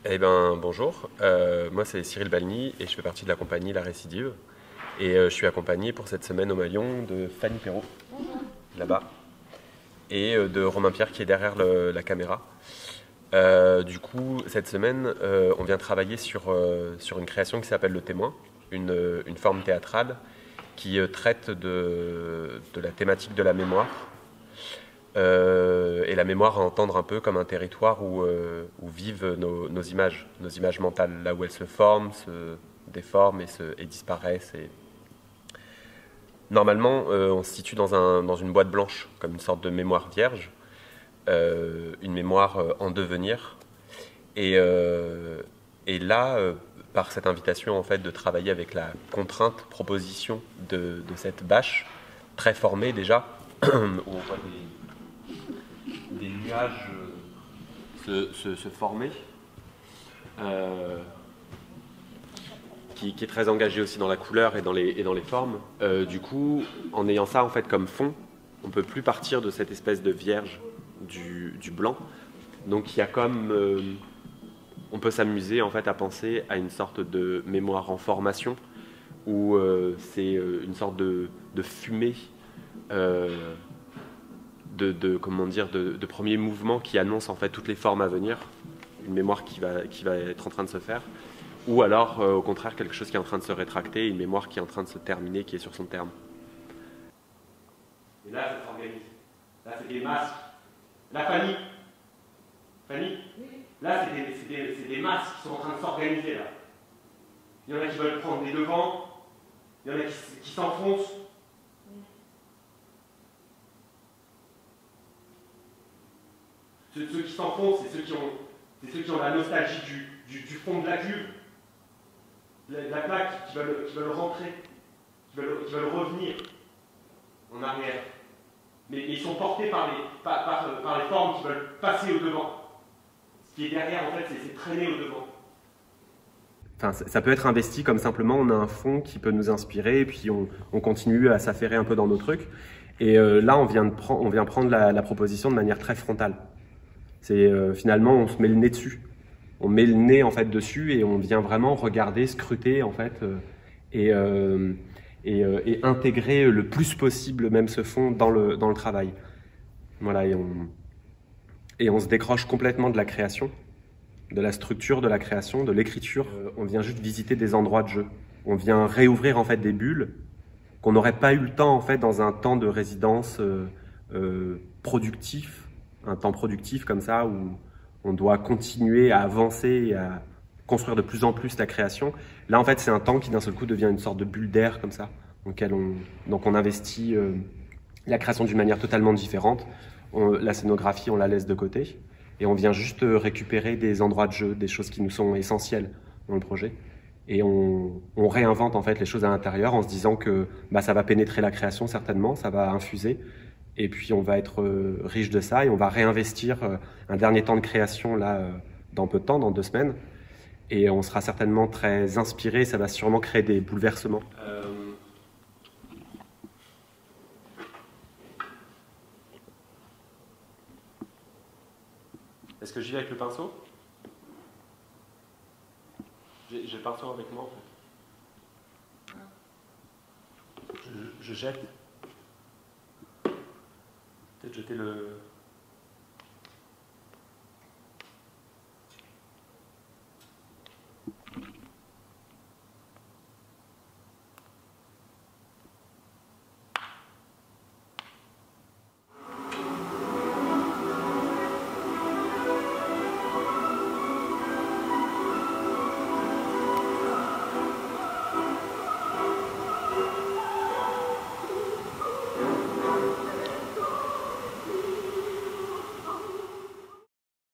Eh ben, bonjour, moi c'est Cyril Balny et je fais partie de la compagnie La Récidive. Et je suis accompagné pour cette semaine au Maillon de Fanny Perrault, là-bas, et de Romain Pierre qui est derrière la caméra. Du coup, cette semaine, on vient travailler sur une création qui s'appelle Le Témoin, une forme théâtrale qui traite de la thématique de la mémoire. Et la mémoire à entendre un peu comme un territoire où vivent nos images mentales, là où elles se forment, se déforment et disparaissent. Normalement, on se situe dans une boîte blanche, comme une sorte de mémoire vierge, une mémoire en devenir. Et, euh, et là, par cette invitation en fait de travailler avec la contrainte proposition de cette bâche très formée déjà, où on voit des nuages se former, euh, qui est très engagé aussi dans la couleur et dans les formes. Du coup, en ayant ça en fait comme fond, on peut plus partir de cette espèce de vierge du blanc. Donc il y a comme on peut s'amuser en fait à penser à une sorte de mémoire en formation où c'est une sorte de fumée euh, comment dire de premiers mouvements qui annoncent en fait toutes les formes à venir, une mémoire qui va être en train de se faire, ou alors au contraire quelque chose qui est en train de se rétracter, une mémoire qui est en train de se terminer, qui est sur son terme. Et là, ça s'organise. Là, c'est des masques. Là, Fanny, là, c'est des masques qui sont en train de s'organiser là. Il y en a qui veulent prendre des devants, il y en a qui s'enfoncent. Ceux qui s'enfoncent, c'est ceux qui ont la nostalgie du fond de la cuve, de la plaque, qui veulent rentrer, qui veulent revenir en arrière. Mais ils sont portés par les formes qui veulent passer au devant. Ce qui est derrière, en fait, c'est traîner au devant. Enfin, ça peut être investi comme simplement on a un fond qui peut nous inspirer et puis on continue à s'affairer un peu dans nos trucs. Et là, on vient prendre la proposition de manière très frontale. C'est finalement, on se met le nez dessus. On met le nez en fait dessus et on vient vraiment regarder, scruter en fait et intégrer le plus possible même ce fond dans le travail. Voilà, et on se décroche complètement de la création, de la structure de la création, de l'écriture. On vient juste visiter des endroits de jeu. On vient réouvrir en fait des bulles qu'on n'aurait pas eu le temps en fait dans un temps de résidence productif, un temps productif comme ça où on doit continuer à avancer et à construire de plus en plus la création. Là en fait c'est un temps qui d'un seul coup devient une sorte de bulle d'air comme ça, dans lequel on investit la création d'une manière totalement différente. La scénographie on la laisse de côté et on vient juste récupérer des endroits de jeu, des choses qui nous sont essentielles dans le projet. Et on réinvente en fait les choses à l'intérieur en se disant que bah, ça va pénétrer la création certainement, ça va infuser, et puis on va être riche de ça et on va réinvestir un dernier temps de création là dans peu de temps, dans 2 semaines, et on sera certainement très inspiré, ça va sûrement créer des bouleversements. Est-ce que j'y vais avec le pinceau? J'ai le pinceau avec moi en fait. Je jette. Peut-être jeter le...